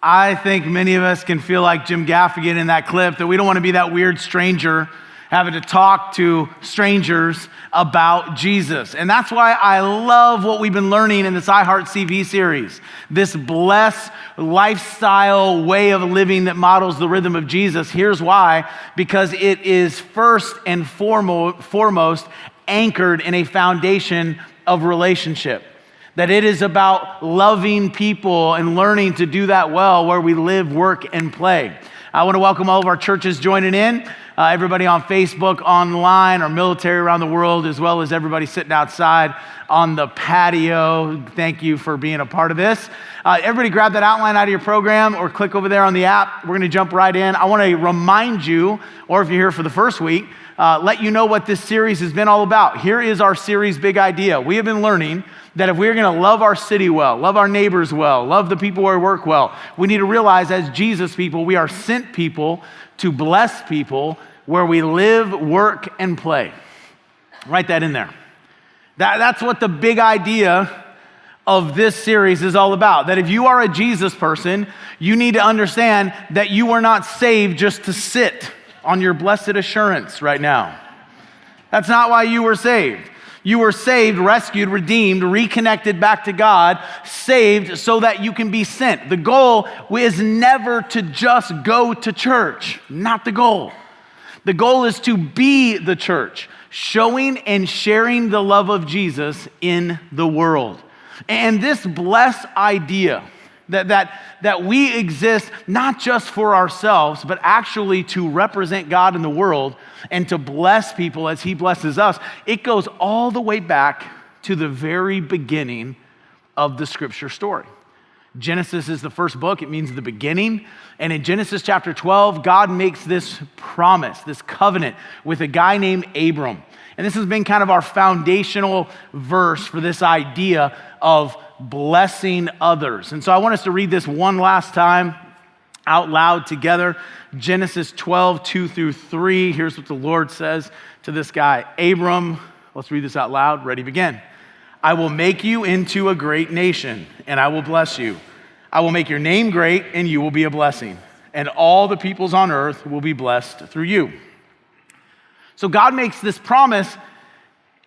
I think many of us can feel like Jim Gaffigan in that clip, that we don't want to be that weird stranger having to talk to strangers about Jesus. And that's why I love what we've been learning in this iHeartCV series, this blessed lifestyle way of living that models the rhythm of Jesus. Here's why: because it is first and foremost anchored in a foundation of relationship. That it is about loving people and learning to do that well where we live, work, and play. I want to welcome all of our churches joining in, everybody on Facebook, online, our military around the world, as well as everybody sitting outside on the patio. Thank you for being a part of this. Everybody grab that outline out of your program or click over there on the app. We're going to jump right in. I want to remind you, or if you're here for the first week, let you know what this series has been all about. Here is our series' big idea. We have been learning that if we're going to love our city well, love our neighbors well, love the people where we work well, we need to realize as Jesus people, we are sent people to bless people where we live, work, and play. Write that in there. That's what the big idea of this series is all about. That if you are a Jesus person, you need to understand that you are not saved just to sit on your blessed assurance right now. That's not why you were saved. You were saved, rescued, redeemed, reconnected back to God, saved so that you can be sent. The goal is never to just go to church. Not the goal. The goal is to be the church, showing and sharing the love of Jesus in the world. And this blessed idea that we exist not just for ourselves, but actually to represent God in the world and to bless people as He blesses us, it goes all the way back to the very beginning of the Scripture story. Genesis is the first book. It means the beginning. And in Genesis chapter 12, God makes this promise, this covenant with a guy named Abram. And this has been kind of our foundational verse for this idea of blessing others. And so I want us to read this one last time out loud together. Genesis 12, 2 through 3. Here's what the Lord says to this guy, Abram. Let's read this out loud. Ready, begin. I will make you into a great nation, and I will bless you. I will make your name great, and you will be a blessing. And all the peoples on earth will be blessed through you. So God makes this promise,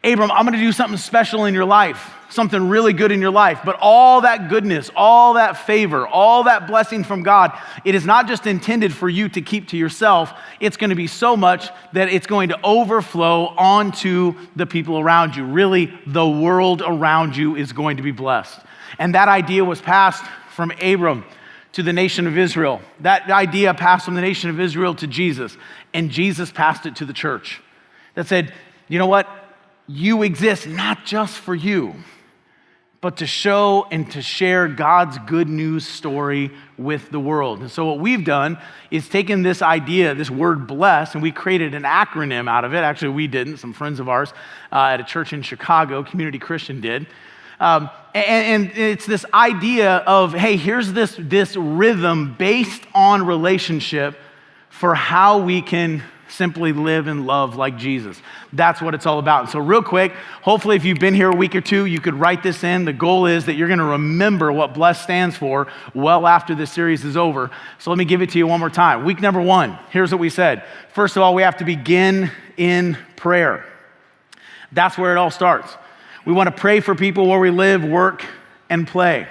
Abram, I'm going to do something special in your life, something really good in your life. But all that goodness, all that favor, all that blessing from God, it is not just intended for you to keep to yourself. It's going to be so much that it's going to overflow onto the people around you. Really, the world around you is going to be blessed. And that idea was passed from Abram to the nation of Israel. That idea passed from the nation of Israel to Jesus, and Jesus passed it to the church. That said, you know what? You exist not just for you, but to show and to share God's good news story with the world. And so what we've done is taken this idea, this word bless, and we created an acronym out of it. Actually, we didn't. Some friends of ours at a church in Chicago, Community Christian, did. And it's this idea of, hey, here's this rhythm based on relationship for how we can simply live and love like Jesus. That's what it's all about. And so real quick, hopefully if you've been here a week or two, you could write this in. The goal is that you're going to remember what bless stands for well after this series is over. So let me give it to you one more time. Week number 1, here's what we said. First of all, we have to begin in prayer. That's where it all starts. We want to pray for people where we live, work, and play.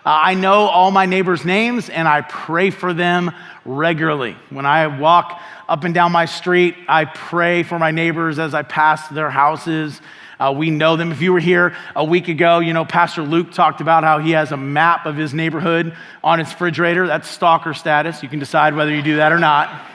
I know all my neighbors' names, and I pray for them regularly. When I walk up and down my street, I pray for my neighbors as I pass their houses. We know them. If you were here a week ago, you know, Pastor Luke talked about how he has a map of his neighborhood on his refrigerator. That's stalker status. You can decide whether you do that or not.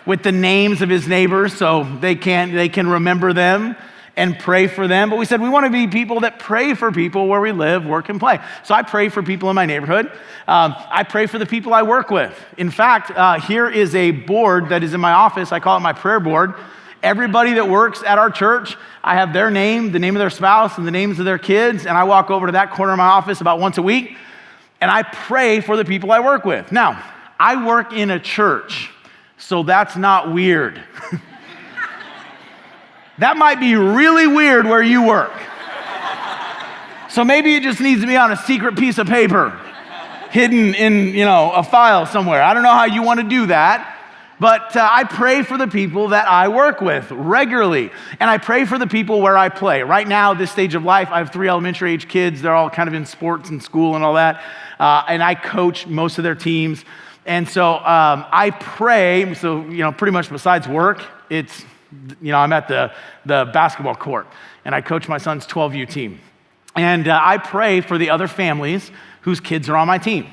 With the names of his neighbors, so they can remember them and pray for them. But we said we want to be people that pray for people where we live, work, and play. So I pray for people in my neighborhood. I pray for the people I work with. In fact, here is a board that is in my office. I call it my prayer board. Everybody that works at our church, I have their name, the name of their spouse, and the names of their kids, and I walk over to that corner of my office about once a week, and I pray for the people I work with. Now, I work in a church, so that's not weird. That might be really weird where you work. So maybe it just needs to be on a secret piece of paper. hidden in, a file somewhere. I don't know how you want to do that. But I pray for the people that I work with regularly. And I pray for the people where I play. Right now, this stage of life, I have 3 elementary age kids. They're all kind of in sports and school and all that. And I coach most of their teams. And so I pray, pretty much besides work, it's, I'm at the basketball court. And I coach my son's 12U team. And I pray for the other families whose kids are on my team.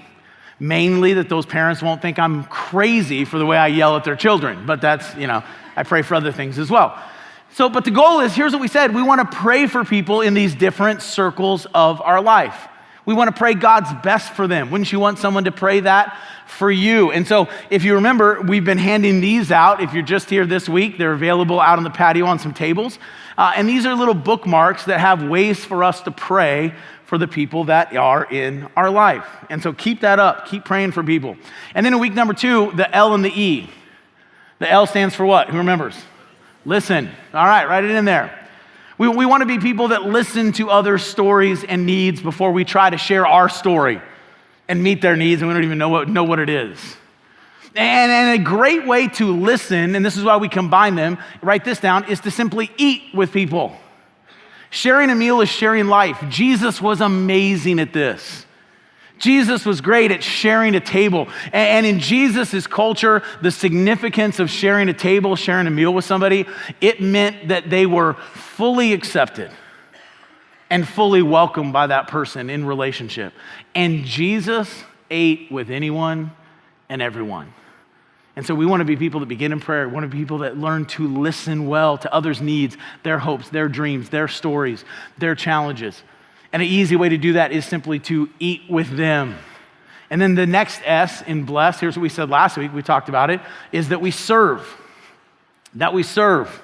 Mainly that those parents won't think I'm crazy for the way I yell at their children. But that's, I pray for other things as well. So, but the goal is, here's what we said. We want to pray for people in these different circles of our life. We want to pray God's best for them. Wouldn't you want someone to pray that for you? And so if you remember, we've been handing these out. If you're just here this week, they're available out on the patio on some tables. And these are little bookmarks that have ways for us to pray for the people that are in our life. And so keep that up. Keep praying for people. And then in week number 2, the L and the E. The L stands for what? Who remembers? Listen. All right, write it in there. We want to be people that listen to other stories and needs before we try to share our story and meet their needs, and we don't even know what it is. And a great way to listen, and this is why we combine them, write this down, is to simply eat with people. Sharing a meal is sharing life. Jesus was amazing at this. Jesus was great at sharing a table. And in Jesus' culture, the significance of sharing a table, sharing a meal with somebody, it meant that they were fully accepted and fully welcomed by that person in relationship. And Jesus ate with anyone and everyone. And so we want to be people that begin in prayer. We want to be people that learn to listen well to others' needs, their hopes, their dreams, their stories, their challenges. And an easy way to do that is simply to eat with them. And then the next S in bless, here's what we said last week, we talked about it, is that we serve. That we serve.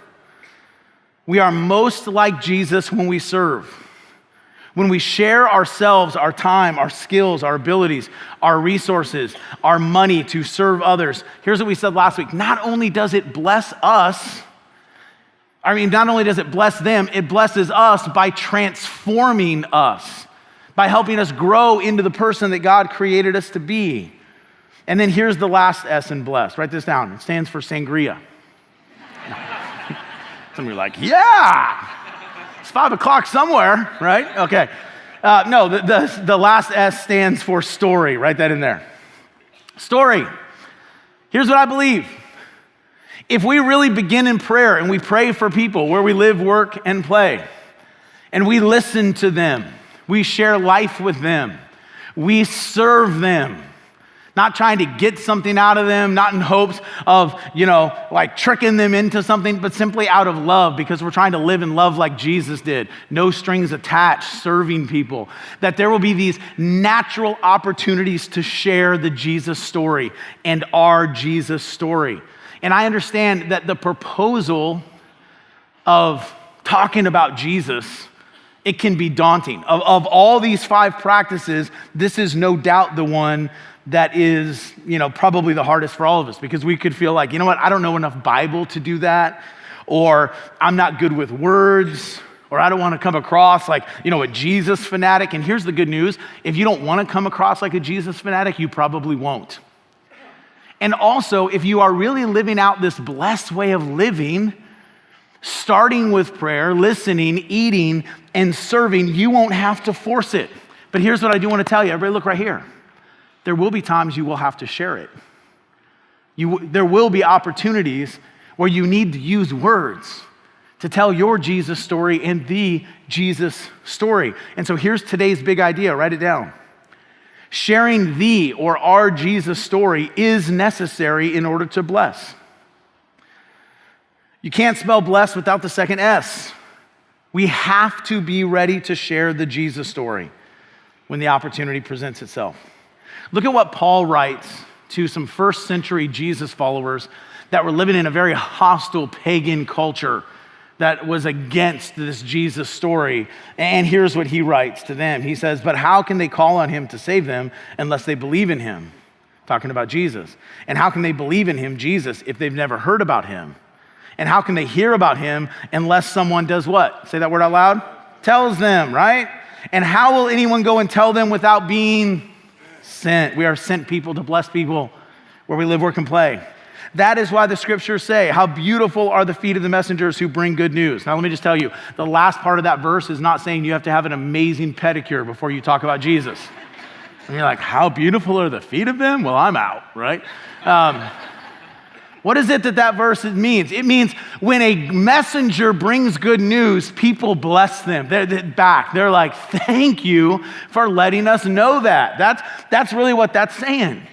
We are most like Jesus when we serve. When we share ourselves, our time, our skills, our abilities, our resources, our money to serve others. Here's what we said last week. Not only does it bless us, not only does it bless them, it blesses us by transforming us, by helping us grow into the person that God created us to be. And then here's the last S in bless. Write this down. It stands for sangria. Some of you are like, yeah. It's 5 o'clock somewhere, right? Okay. No, the last S stands for story. Write that in there. Story. Here's what I believe. If we really begin in prayer and we pray for people where we live, work, and play, and we listen to them, we share life with them, we serve them, not trying to get something out of them, not in hopes of, tricking them into something, but simply out of love because we're trying to live in love like Jesus did. No strings attached, serving people. That there will be these natural opportunities to share the Jesus story and our Jesus story. And I understand that the proposal of talking about Jesus, it can be daunting. Of all these 5 practices, this is no doubt the one that is, probably the hardest for all of us because we could feel like, I don't know enough Bible to do that, or I'm not good with words, or I don't want to come across like, a Jesus fanatic. And here's the good news. If you don't want to come across like a Jesus fanatic, you probably won't. And also, if you are really living out this blessed way of living, starting with prayer, listening, eating, and serving, you won't have to force it. But here's what I do want to tell you. Everybody look right here. There will be times you will have to share it. There will be opportunities where you need to use words to tell your Jesus story and the Jesus story. And so here's today's big idea. Write it down. Sharing the or our Jesus story is necessary in order to bless. You can't spell bless without the second S. We have to be ready to share the Jesus story when the opportunity presents itself. Look at what Paul writes to some first century Jesus followers that were living in a very hostile pagan culture that was against this Jesus story. And here's what he writes to them. He says, but how can they call on him to save them unless they believe in him? Talking about Jesus. And how can they believe in him, Jesus, if they've never heard about him? And how can they hear about him unless someone does what? Say that word out loud. Tells them, right? And how will anyone go and tell them without being Sent. We are sent people to bless people where we live, work, and play. That is why the scriptures say, how beautiful are the feet of the messengers who bring good news. Now, let me just tell you, the last part of that verse is not saying you have to have an amazing pedicure before you talk about Jesus. And you're like, how beautiful are the feet of them? Well, I'm out, right? What is it that verse means? It means when a messenger brings good news, people bless them. They're like, thank you for letting us know that. That's really what that's saying.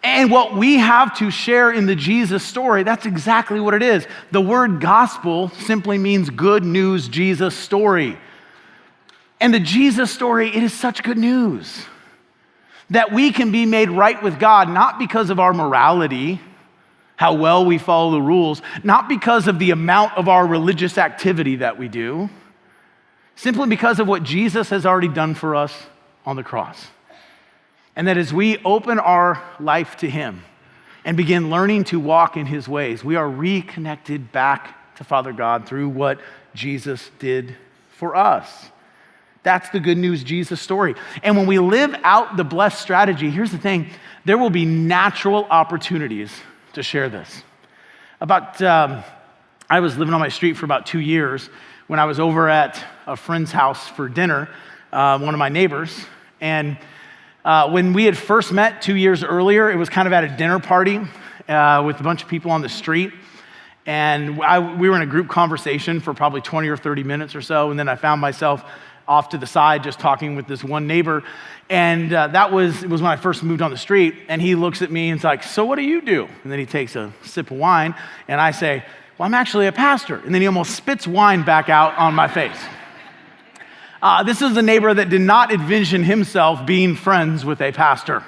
And what we have to share in the Jesus story, that's exactly what it is. The word gospel simply means good news, Jesus story. And the Jesus story, it is such good news that we can be made right with God, not because of our morality, how well we follow the rules, not because of the amount of our religious activity that we do, simply because of what Jesus has already done for us on the cross. And that as we open our life to him and begin learning to walk in his ways, we are reconnected back to Father God through what Jesus did for us. That's the good news Jesus story. And when we live out the blessed strategy, here's the thing, there will be natural opportunities to share this. I was living on my street for about 2 years when I was over at a friend's house for dinner, one of my neighbors. And when we had first met 2 years earlier, it was kind of at a dinner party with a bunch of people on the street. And we were in a group conversation for probably 20 or 30 minutes or so. And then I found myself off to the side just talking with this one neighbor. And it was when I first moved on the street. And he looks at me and is like, so what do you do? And then he takes a sip of wine. And I say, well, I'm actually a pastor. And then he almost spits wine back out on my face. This is a neighbor that did not envision himself being friends with a pastor.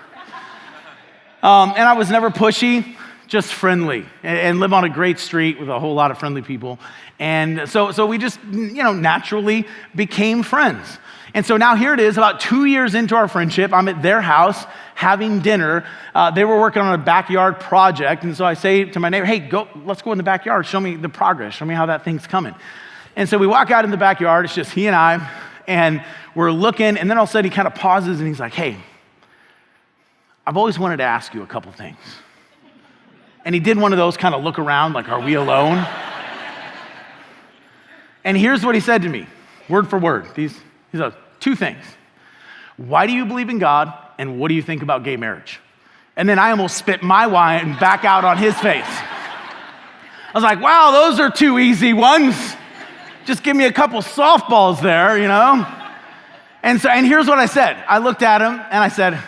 And I was never pushy, just friendly, and live on a great street with a whole lot of friendly people. And so we just, naturally became friends. And so now here it is, about 2 years into our friendship, I'm at their house having dinner. They were working on a backyard project. And so I say to my neighbor, hey, let's go in the backyard. Show me the progress. Show me how that thing's coming. And so we walk out in the backyard. It's just he and I. And we're looking, and then all of a sudden he kind of pauses and he's like, hey, I've always wanted to ask you a couple things. And he did one of those kind of look around, like, are we alone? And here's what he said to me, word for word. He said, 2 things. Why do you believe in God, and what do you think about gay marriage? And then I almost spit my wine back out on his face. I was like, wow, those are 2 easy ones. Just give me a couple softballs there, And here's what I said. I looked at him and I said,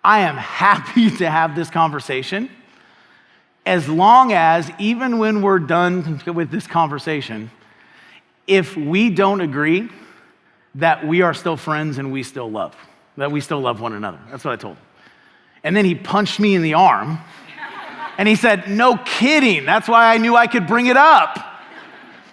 I am happy to have this conversation as long as, even when we're done with this conversation, if we don't agree, that we are still friends and we still love one another. That's what I told him. And then he punched me in the arm and he said, no kidding. That's why I knew I could bring it up.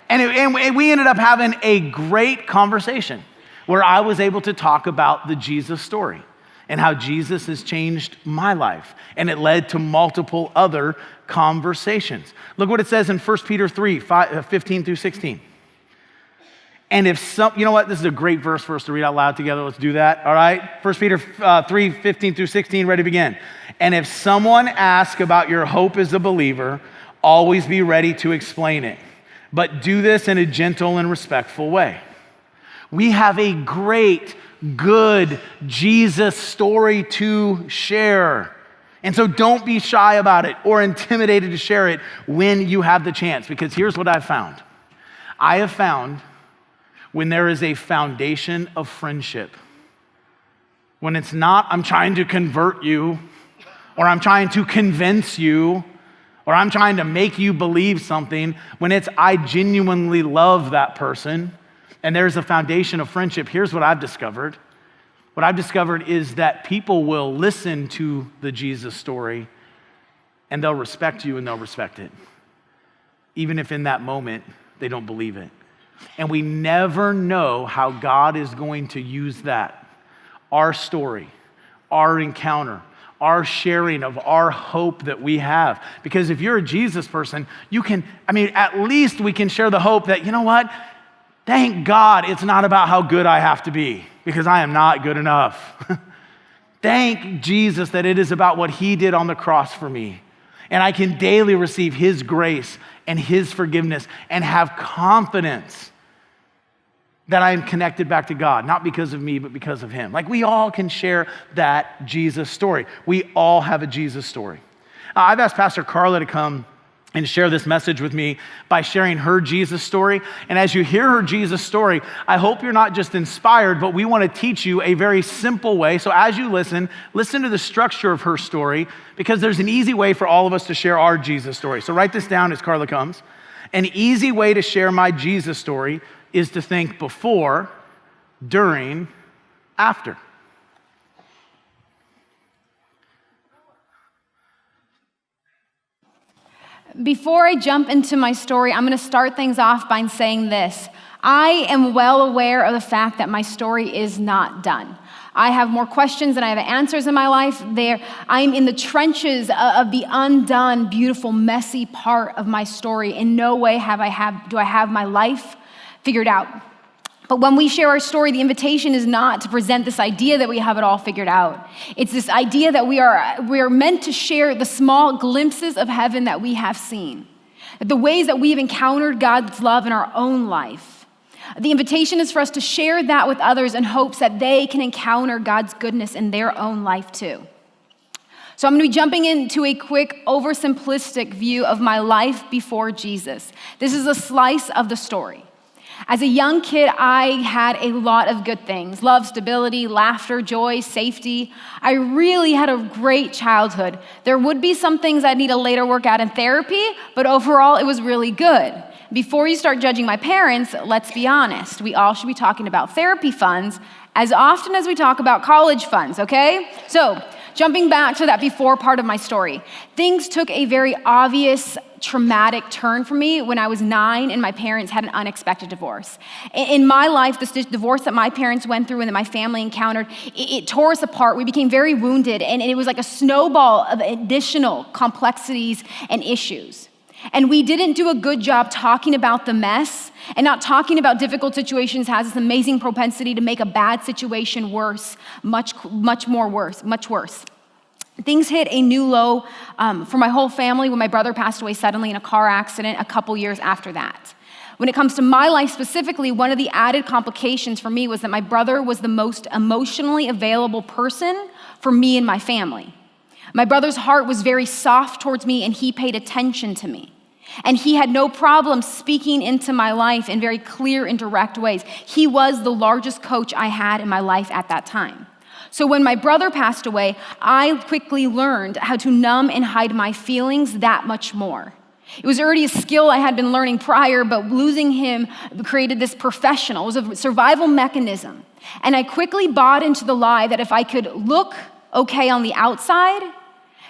And we ended up having a great conversation where I was able to talk about the Jesus story and how Jesus has changed my life. And it led to multiple other conversations. Look what it says in 1 Peter 3, 15 through 16. And if this is a great verse for us to read out loud together. Let's do that, all right? 1 Peter 3, 15 through 16, ready to begin. And if someone asks about your hope as a believer, always be ready to explain it. But do this in a gentle and respectful way. We have a great, good Jesus story to share. And so don't be shy about it or intimidated to share it when you have the chance, because here's what I've found. I have found when there is a foundation of friendship, when it's not, I'm trying to convert you, or I'm trying to convince you, or I'm trying to make you believe something, when it's I genuinely love that person and there's a foundation of friendship, here's what I've discovered. What I've discovered is that people will listen to the Jesus story and they'll respect you and they'll respect it, even if in that moment they don't believe it. And we never know how God is going to use that, our story, our encounter, our sharing of our hope that we have. Because if you're a Jesus person, at least we can share the hope that, you know what? Thank God it's not about how good I have to be, because I am not good enough. Thank Jesus that it is about what he did on the cross for me. And I can daily receive his grace and his forgiveness and have confidence that I am connected back to God, not because of me, but because of him. Like, we all can share that Jesus story. We all have a Jesus story. I've asked Pastor Carla to come and share this message with me by sharing her Jesus story. And as you hear her Jesus story, I hope you're not just inspired, but we want to teach you a very simple way. So as you listen to the structure of her story, because there's an easy way for all of us to share our Jesus story. So write this down as Carla comes. An easy way to share my Jesus story is to think before, during, after. Before I jump into my story, I'm going to start things off by saying this. I am well aware of the fact that my story is not done. I have more questions than I have answers in my life. I'm in the trenches of the undone, beautiful, messy part of my story. In no way do I have my life figured out. But when we share our story, the invitation is not to present this idea that we have it all figured out. It's this idea that we are meant to share the small glimpses of heaven that we have seen, the ways that we've encountered God's love in our own life. The invitation is for us to share that with others in hopes that they can encounter God's goodness in their own life too. So I'm going to be jumping into a quick, oversimplistic view of my life before Jesus. This is a slice of the story. As a young kid, I had a lot of good things: love, stability, laughter, joy, safety. I really had a great childhood. There would be some things I'd need to later work out in therapy, but overall, it was really good. Before you start judging my parents, let's be honest. We all should be talking about therapy funds as often as we talk about college funds, okay? So, jumping back to that before part of my story, things took a very obvious traumatic turn for me when I was 9 and my parents had an unexpected divorce. In my life, this divorce that my parents went through and that my family encountered, it tore us apart. We became very wounded, and it was like a snowball of additional complexities and issues. And we didn't do a good job talking about the mess, and not talking about difficult situations has this amazing propensity to make a bad situation worse, much worse. Things hit a new low for my whole family when my brother passed away suddenly in a car accident a couple years after that. When it comes to my life specifically, one of the added complications for me was that my brother was the most emotionally available person for me and my family. My brother's heart was very soft towards me, and he paid attention to me. And he had no problem speaking into my life in very clear and direct ways. He was the largest coach I had in my life at that time. So when my brother passed away, I quickly learned how to numb and hide my feelings that much more. It was already a skill I had been learning prior, but losing him created this professional. It was a survival mechanism. And I quickly bought into the lie that if I could look okay on the outside,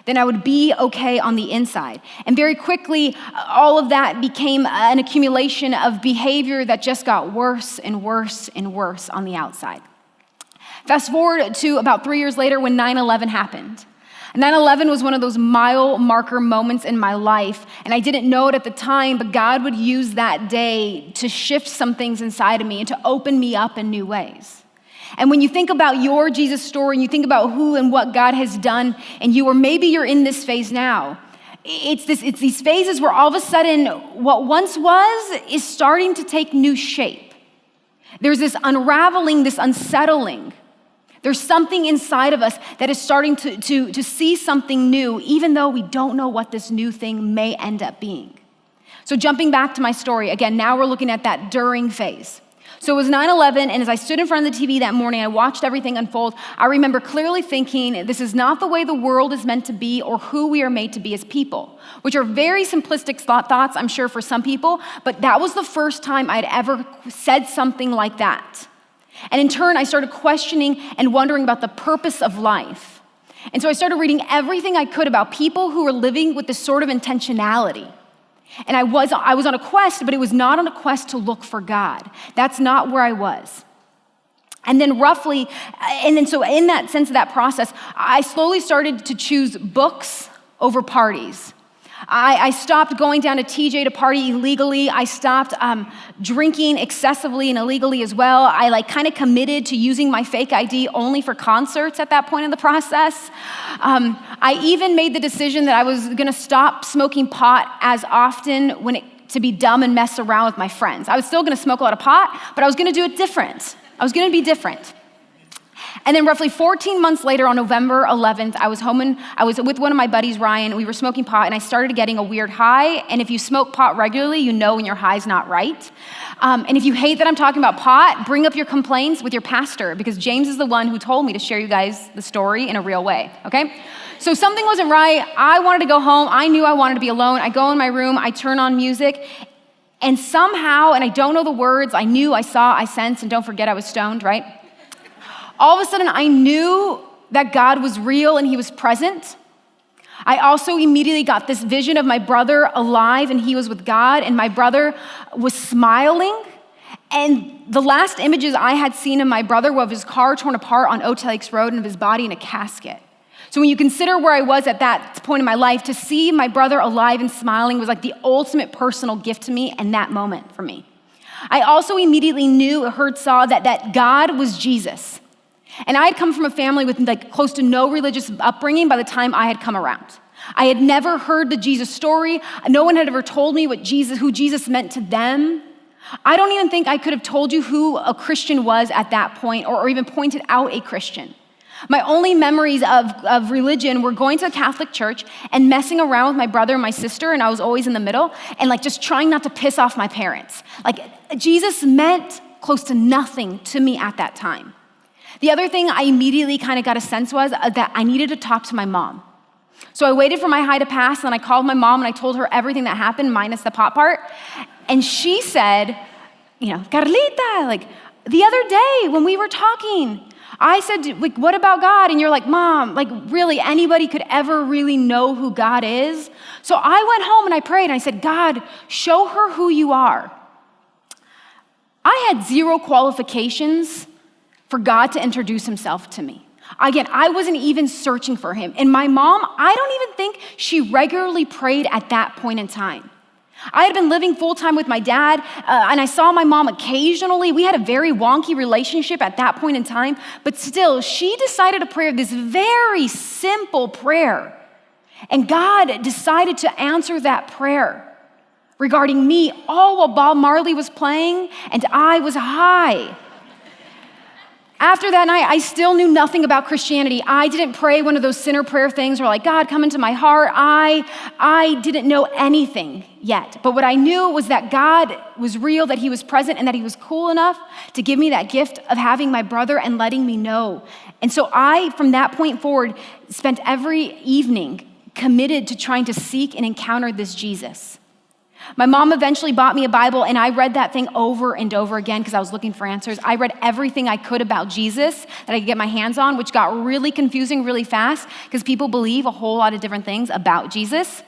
then I would be okay on the inside. And very quickly, all of that became an accumulation of behavior that just got worse and worse and worse on the outside. Fast forward to about 3 years later when 9/11 happened. 9/11 was one of those mile marker moments in my life, and I didn't know it at the time, but God would use that day to shift some things inside of me and to open me up in new ways. And when you think about your Jesus story and you think about who and what God has done in you, or maybe you're in this phase now, it's these phases where all of a sudden what once was is starting to take new shape. There's this unraveling, this unsettling. There's something inside of us that is starting to see something new, even though we don't know what this new thing may end up being. So jumping back to my story, again, now we're looking at that during phase. So it was 9/11, and as I stood in front of the TV that morning, I watched everything unfold. I remember clearly thinking, this is not the way the world is meant to be or who we are made to be as people, which are very simplistic thoughts, I'm sure, for some people, but that was the first time I'd ever said something like that. And in turn, I started questioning and wondering about the purpose of life. And so I started reading everything I could about people who were living with this sort of intentionality. And I was on a quest, but it was not on a quest to look for God. That's not where I was. And then so in that sense of that process, I slowly started to choose books over parties. I stopped going down to TJ to party illegally. I stopped drinking excessively and illegally as well. I kind of committed to using my fake ID only for concerts at that point in the process. I even made the decision that I was gonna stop smoking pot as often to be dumb and mess around with my friends. I was still gonna smoke a lot of pot, but I was gonna do it different. I was gonna be different. And then roughly 14 months later, on November 11th, I was home and I was with one of my buddies, Ryan. We were smoking pot and I started getting a weird high. And if you smoke pot regularly, you know when your high's not right. And if you hate that I'm talking about pot, bring up your complaints with your pastor, because James is the one who told me to share you guys the story in a real way, okay? So something wasn't right. I wanted to go home. I knew I wanted to be alone. I go in my room, I turn on music, and somehow, and I don't know the words, I knew, I saw, I sensed, and don't forget I was stoned, right? All of a sudden, I knew that God was real and he was present. I also immediately got this vision of my brother alive and he was with God, and my brother was smiling. And the last images I had seen of my brother were of his car torn apart on Oak Lakes Road and of his body in a casket. So when you consider where I was at that point in my life, to see my brother alive and smiling was like the ultimate personal gift to me in that moment for me. I also immediately knew, saw that God was Jesus. And I had come from a family with close to no religious upbringing by the time I had come around. I had never heard the Jesus story. No one had ever told me who Jesus meant to them. I don't even think I could have told you who a Christian was at that point, or even pointed out a Christian. My only memories of religion were going to a Catholic church and messing around with my brother and my sister, and I was always in the middle, and just trying not to piss off my parents. Jesus meant close to nothing to me at that time. The other thing I immediately kind of got a sense was that I needed to talk to my mom. So I waited for my high to pass, and I called my mom and I told her everything that happened minus the pot part. And she said, Carlita, the other day when we were talking, I said, what about God? And you're like, Mom, really anybody could ever really know who God is? So I went home and I prayed and I said, God, show her who you are. I had zero qualifications for God to introduce himself to me. Again, I wasn't even searching for him. And my mom, I don't even think she regularly prayed at that point in time. I had been living full-time with my dad, and I saw my mom occasionally. We had a very wonky relationship at that point in time, but still, she decided to pray this very simple prayer. And God decided to answer that prayer regarding me, all while Bob Marley was playing and I was high. After that night, I still knew nothing about Christianity. I didn't pray one of those sinner prayer things where God, come into my heart. I didn't know anything yet. But what I knew was that God was real, that he was present, and that he was cool enough to give me that gift of having my brother and letting me know. And so I, from that point forward, spent every evening committed to trying to seek and encounter this Jesus. My mom eventually bought me a Bible, and I read that thing over and over again because I was looking for answers. I read everything I could about Jesus that I could get my hands on, which got really confusing really fast because people believe a whole lot of different things about Jesus.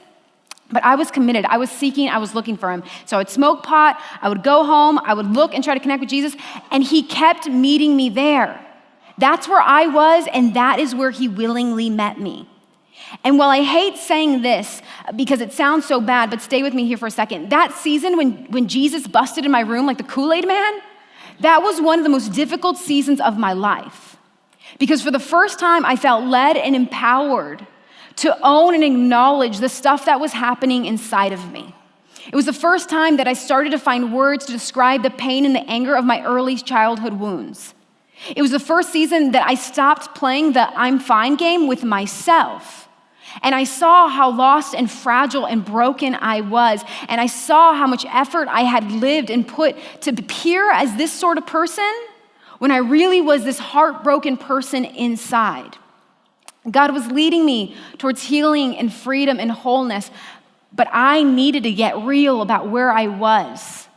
But I was committed. I was seeking, I was looking for him. So I would smoke pot, I would go home, I would look and try to connect with Jesus, and he kept meeting me there. That's where I was, and that is where he willingly met me. And while I hate saying this because it sounds so bad, but stay with me here for a second. That season when Jesus busted in my room like the Kool-Aid man, that was one of the most difficult seasons of my life. Because for the first time, I felt led and empowered to own and acknowledge the stuff that was happening inside of me. It was the first time that I started to find words to describe the pain and the anger of my early childhood wounds. It was the first season that I stopped playing the I'm fine game with myself. And I saw how lost and fragile and broken I was. And I saw how much effort I had lived and put to appear as this sort of person when I really was this heartbroken person inside. God was leading me towards healing and freedom and wholeness, but I needed to get real about where I was.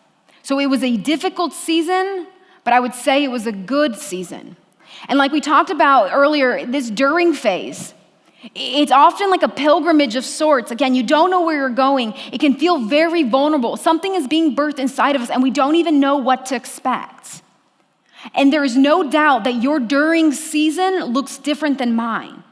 So it was a difficult season, but I would say it was a good season. And like we talked about earlier, this during phase, it's often like a pilgrimage of sorts. Again, you don't know where you're going. It can feel very vulnerable. Something is being birthed inside of us, and we don't even know what to expect. And there is no doubt that your during season looks different than mine.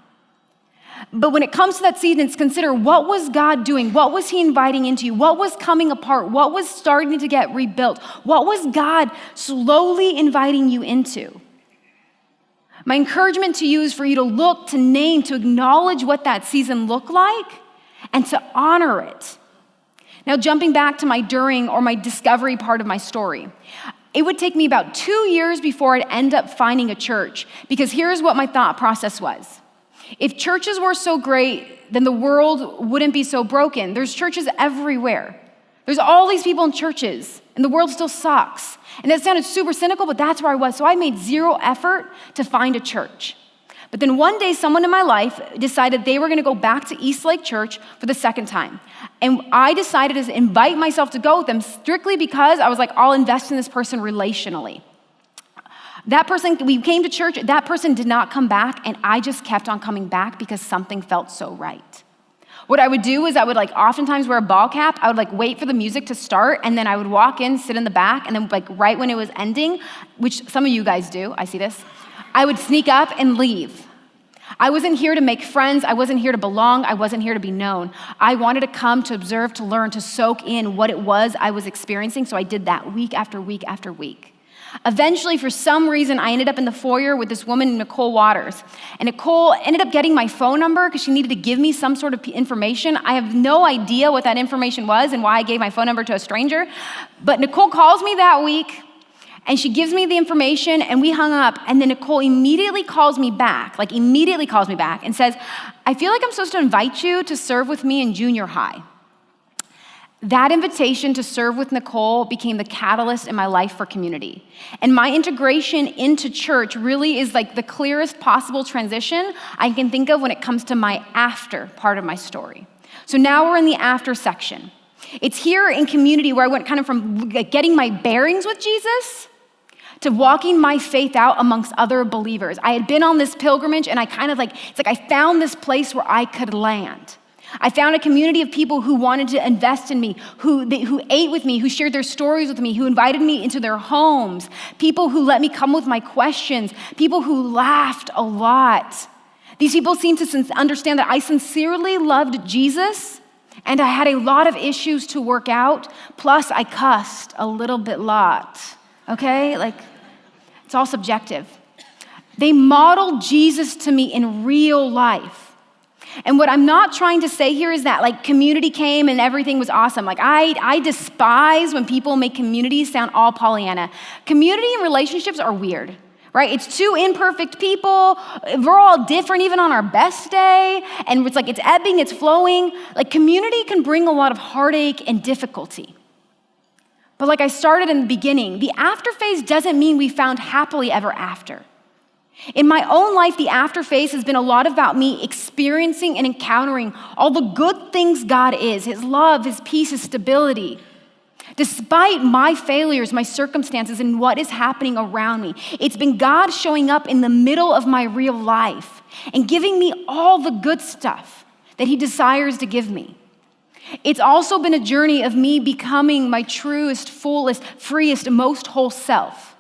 But when it comes to that season, it's consider what was God doing? What was he inviting into you? What was coming apart? What was starting to get rebuilt? What was God slowly inviting you into? My encouragement to you is for you to look, to name, to acknowledge what that season looked like and to honor it. Now, jumping back to my during or my discovery part of my story, it would take me about 2 years before I'd end up finding a church, because here's what my thought process was. If churches were so great, then the world wouldn't be so broken. There's churches everywhere. There's all these people in churches, and the world still sucks. And that sounded super cynical, but that's where I was. So I made zero effort to find a church. But then one day, someone in my life decided they were gonna go back to Eastlake Church for the second time. And I decided to invite myself to go with them strictly because I was like, I'll invest in this person relationally. That person, we came to church, that person did not come back, and I just kept on coming back because something felt so right. What I would do is I would oftentimes wear a ball cap. I would wait for the music to start, and then I would walk in, sit in the back, and then right when it was ending, which some of you guys do, I see this, I would sneak up and leave. I wasn't here to make friends. I wasn't here to belong. I wasn't here to be known. I wanted to come to observe, to learn, to soak in what it was I was experiencing, so I did that week after week after week. Eventually, for some reason, I ended up in the foyer with this woman, Nicole Waters. And Nicole ended up getting my phone number because she needed to give me some sort of information. I have no idea what that information was and why I gave my phone number to a stranger. But Nicole calls me that week, and she gives me the information, and we hung up. And then Nicole immediately calls me back and says, I feel like I'm supposed to invite you to serve with me in junior high. That invitation to serve with Nicole became the catalyst in my life for community. And my integration into church really is the clearest possible transition I can think of when it comes to my after part of my story. So now we're in the after section. It's here in community where I went kind of from getting my bearings with Jesus to walking my faith out amongst other believers. I had been on this pilgrimage, and I found this place where I could land. I found a community of people who wanted to invest in me, who ate with me, who shared their stories with me, who invited me into their homes, people who let me come with my questions, people who laughed a lot. These people seemed to understand that I sincerely loved Jesus, and I had a lot of issues to work out, plus I cussed a little bit lot, okay? It's all subjective. They modeled Jesus to me in real life. And what I'm not trying to say here is that community came and everything was awesome. I despise when people make community sound all Pollyanna. Community and relationships are weird, right? It's two imperfect people. We're all different even on our best day. And it's ebbing, it's flowing. Community can bring a lot of heartache and difficulty. But I started in the beginning, the after phase doesn't mean we found happily ever after. In my own life, the after phase has been a lot about me experiencing and encountering all the good things God is, his love, his peace, his stability. Despite my failures, my circumstances, and what is happening around me, it's been God showing up in the middle of my real life and giving me all the good stuff that he desires to give me. It's also been a journey of me becoming my truest, fullest, freest, most whole self.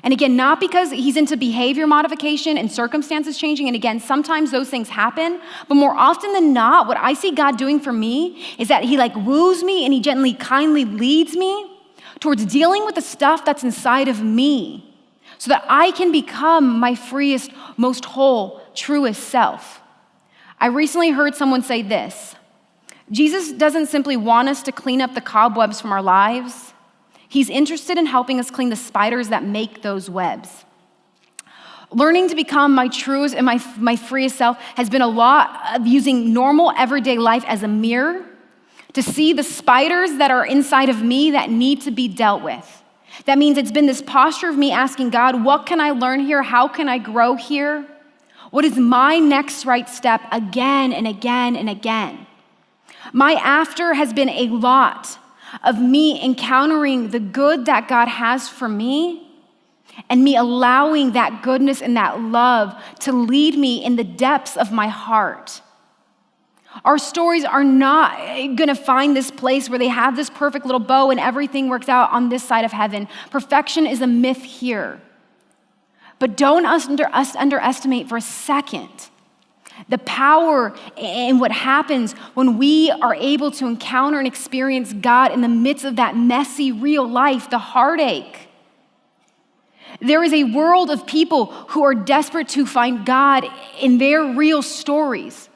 And again, not because he's into behavior modification and circumstances changing, and again, sometimes those things happen, but more often than not, what I see God doing for me is that he woos me and he gently, kindly leads me towards dealing with the stuff that's inside of me so that I can become my freest, most whole, truest self. I recently heard someone say this: Jesus doesn't simply want us to clean up the cobwebs from our lives. He's interested in helping us clean the spiders that make those webs. Learning to become my truest and my freest self has been a lot of using normal everyday life as a mirror to see the spiders that are inside of me that need to be dealt with. That means it's been this posture of me asking God, what can I learn here? How can I grow here? What is my next right step again and again and again? My after has been a lot of me encountering the good that God has for me and me allowing that goodness and that love to lead me in the depths of my heart. Our stories are not gonna find this place where they have this perfect little bow and everything works out on this side of heaven. Perfection is a myth here. But don't underestimate for a second The power in what happens when we are able to encounter and experience God in the midst of that messy, real life, the heartache. There is a world of people who are desperate to find God in their real stories.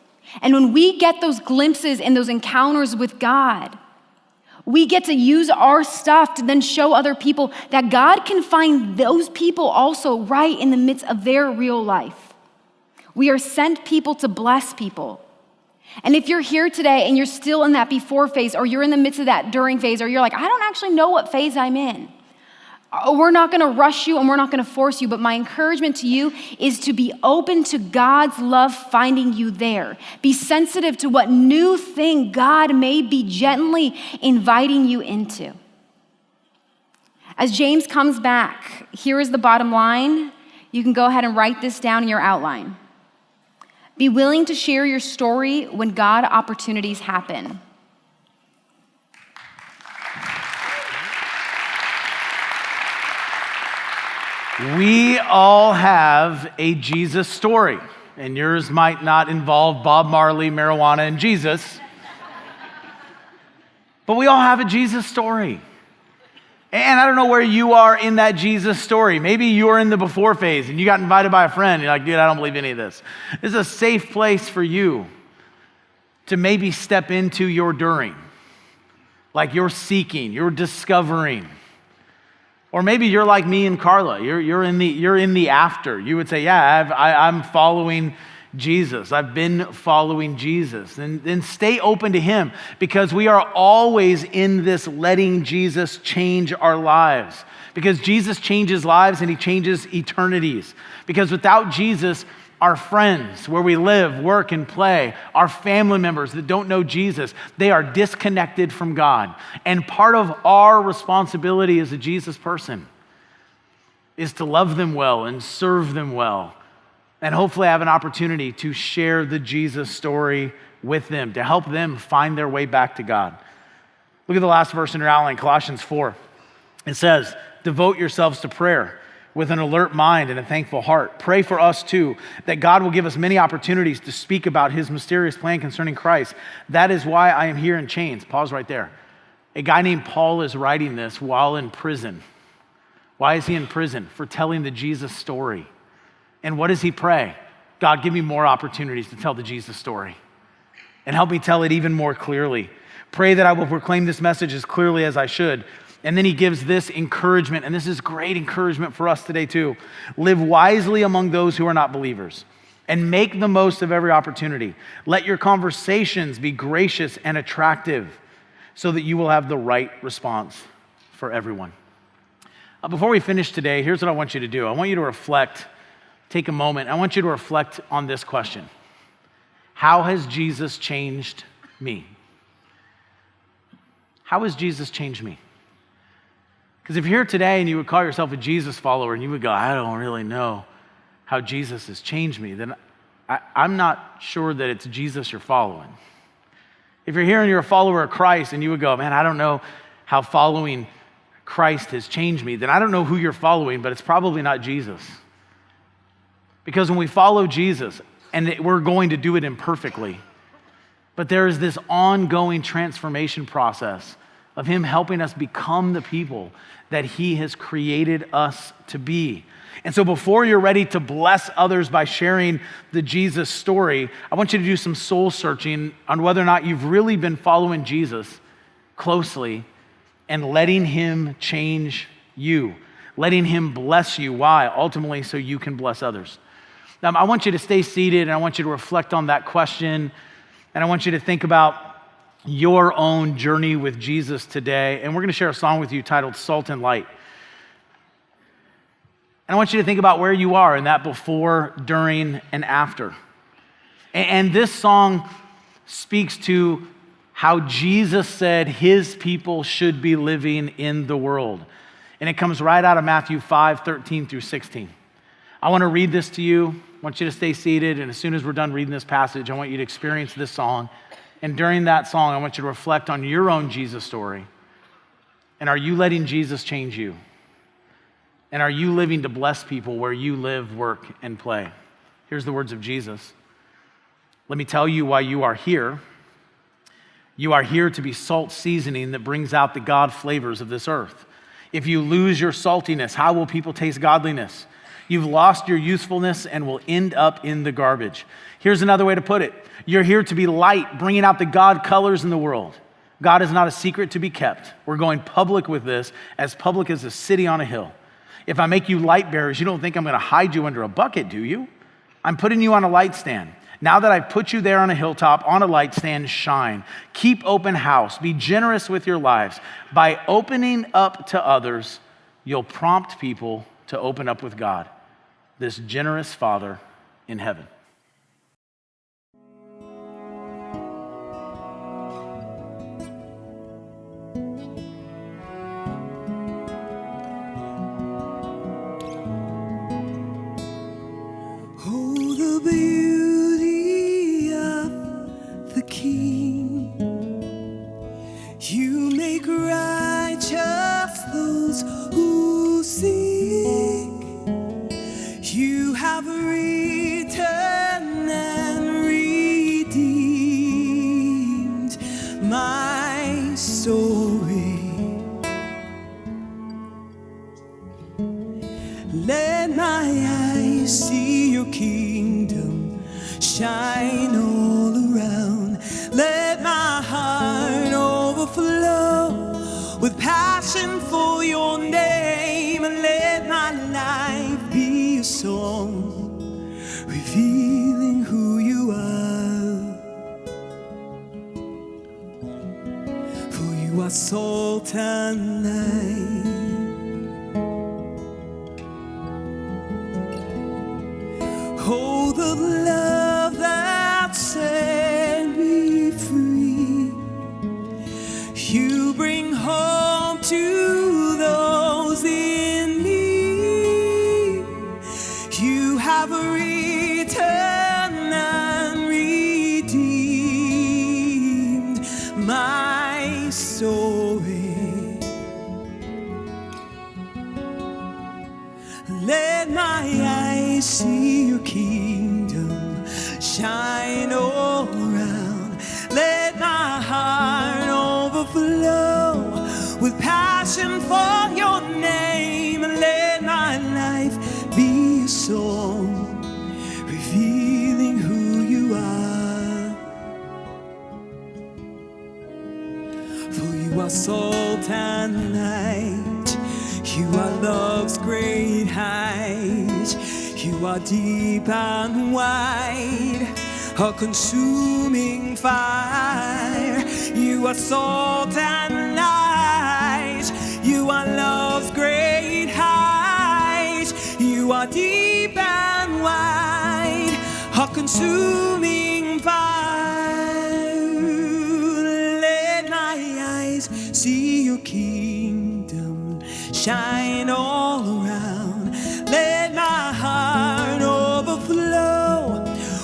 And when we get those glimpses and those encounters with God, we get to use our stuff to then show other people that God can find those people also right in the midst of their real life. We are sent people to bless people. And if you're here today and you're still in that before phase, or you're in the midst of that during phase, or you're like, I don't actually know what phase I'm in, we're not gonna rush you and we're not gonna force you, but my encouragement to you is to be open to God's love finding you there. Be sensitive to what new thing God may be gently inviting you into. As James comes back, here is the bottom line. You can go ahead and write this down in your outline. Be willing to share your story when God opportunities happen. We all have a Jesus story, and yours might not involve Bob Marley, marijuana, and Jesus, but we all have a Jesus story. And I don't know where you are in that Jesus story. Maybe you're in the before phase and you got invited by a friend. You're like, dude, I don't believe any of this. This is a safe place for you to maybe step into your during. Like you're seeking, you're discovering. Or maybe you're like me and Carla. You're in the after. You would say, yeah, I'm following Jesus. I've been following Jesus. And then stay open to him, because we are always in this letting Jesus change our lives. Because Jesus changes lives and he changes eternities. Because without Jesus, our friends, where we live, work, and play, our family members that don't know Jesus, they are disconnected from God. And part of our responsibility as a Jesus person is to love them well and serve them well, and hopefully have an opportunity to share the Jesus story with them, to help them find their way back to God. Look at the last verse in your outline, Colossians 4. It says, devote yourselves to prayer with an alert mind and a thankful heart. Pray for us too, that God will give us many opportunities to speak about his mysterious plan concerning Christ. That is why I am here in chains. Pause right there. A guy named Paul is writing this while in prison. Why is he in prison? For telling the Jesus story. And what does he pray? God, give me more opportunities to tell the Jesus story and help me tell it even more clearly. Pray that I will proclaim this message as clearly as I should. And then he gives this encouragement, and this is great encouragement for us today too. Live wisely among those who are not believers and make the most of every opportunity. Let your conversations be gracious and attractive so that you will have the right response for everyone. Before we finish today, here's what I want you to do. I want you to reflect. Take a moment. I want you to reflect on this question. How has Jesus changed me? How has Jesus changed me? Because if you're here today and you would call yourself a Jesus follower and you would go, I don't really know how Jesus has changed me, then I'm not sure that it's Jesus you're following. If you're here and you're a follower of Christ and you would go, man, I don't know how following Christ has changed me, then I don't know who you're following, but it's probably not Jesus. Because when we follow Jesus, and we're going to do it imperfectly, but there is this ongoing transformation process of him helping us become the people that he has created us to be. And so before you're ready to bless others by sharing the Jesus story, I want you to do some soul searching on whether or not you've really been following Jesus closely and letting him change you, letting him bless you. Why? Ultimately, so you can bless others. Now, I want you to stay seated, and I want you to reflect on that question, and I want you to think about your own journey with Jesus today. And we're going to share a song with you titled Salt and Light. And I want you to think about where you are in that before, during, and after. And this song speaks to how Jesus said his people should be living in the world. And it comes right out of Matthew 5:13 through 16. I want to read this to you. I want you to stay seated, and as soon as we're done reading this passage, I want you to experience this song. And during that song, I want you to reflect on your own Jesus story. And are you letting Jesus change you? And are you living to bless people where you live, work, and play? Here's the words of Jesus. Let me tell you why you are here. You are here to be salt seasoning that brings out the God flavors of this earth. If you lose your saltiness, how will people taste godliness? You've lost your usefulness and will end up in the garbage. Here's another way to put it. You're here to be light, bringing out the God colors in the world. God is not a secret to be kept. We're going public with this, as public as a city on a hill. If I make you light bearers, you don't think I'm going to hide you under a bucket, do you? I'm putting you on a light stand. Now that I've put you there on a hilltop, on a light stand, shine. Keep open house. Be generous with your lives. By opening up to others, you'll prompt people to open up with God, this generous Father in heaven. Let my eyes see your kingdom shine all around. Let my heart overflow with passion for your name. And let my life be a song revealing who you are. For you are salt and light. Oh, the love that set me free. You bring hope to those in need. You have returned and redeemed my story. Let my eyes see your kingdom shine all around. Let my heart overflow with passion for your name. And let my life be a song revealing who you are. For you are salt and light. You are love's great height. You are deep and wide, a consuming fire. You are salt and light. You are love's great height. You are deep and wide, a consuming fire. Let my eyes see your kingdom shine all around. Let my heart overflow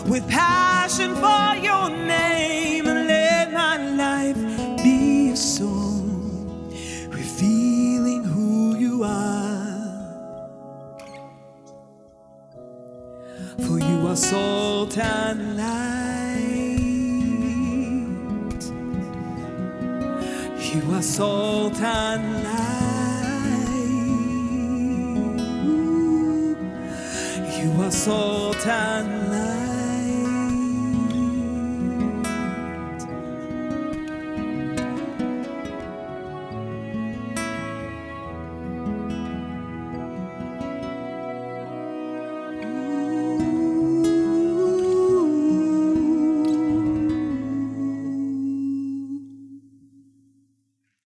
with passion for your name. And let my life be a song revealing who you are. For you are salt and light. You are salt and light. You are salt and light.